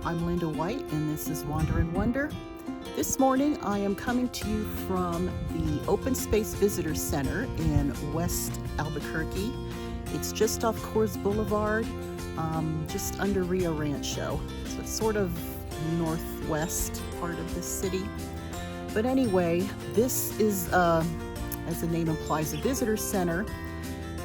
I'm Linda White, and this is Wander and Wonder. This morning I am coming to you from the Open Space Visitor Center in West Albuquerque. It's just off Coors Blvd, just under Rio Grande. So it's sort of northwest part of the city. But anyway, this is, as the name implies, a visitor center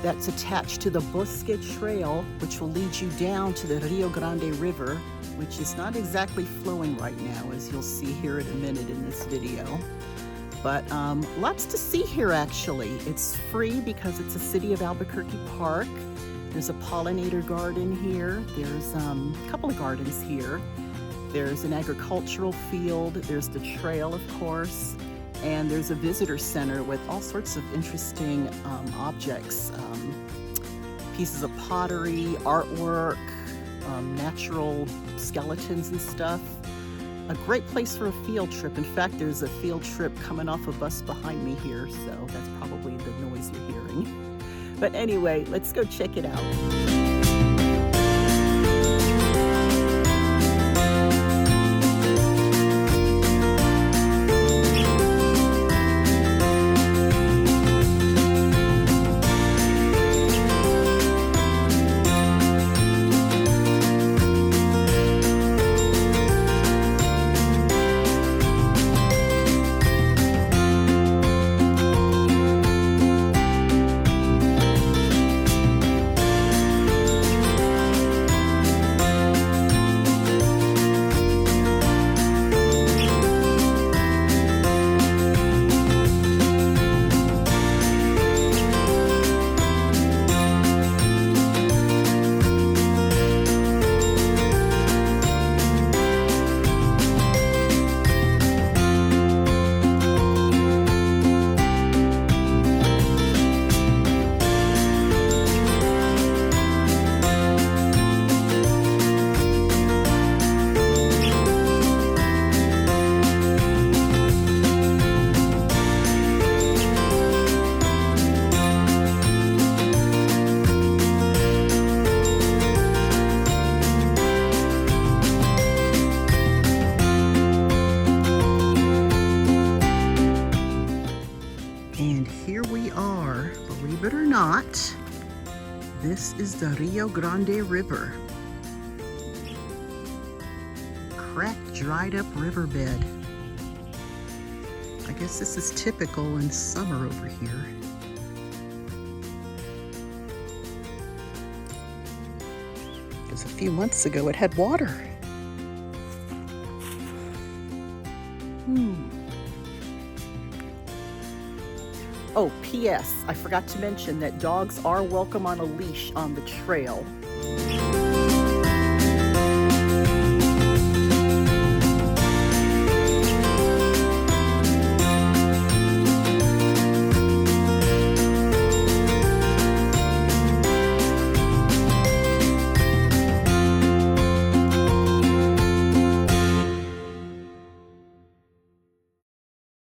that's attached to the Bosque Trail, which will lead you down to the Rio Grande River, which is not exactly flowing right now, as you'll see here in a minute in this video. But lots to see here, actually. It's free because it's a City of Albuquerque park. There's a pollinator garden here. There's a couple of gardens here. There's an agricultural field. There's the trail, of course. And there's a visitor center with all sorts of interesting objects, pieces of pottery, artwork, natural skeletons and stuff. A great place for a field trip. In fact, there's a field trip coming off a bus behind me here, so that's probably the noise you're hearing. But anyway, let's go check it out. And here we are, believe it or not, this is the Rio Grande River. Cracked, dried up riverbed. I guess this is typical in summer over here. Because a few months ago it had water. Oh, P.S. I forgot to mention that dogs are welcome on a leash on the trail.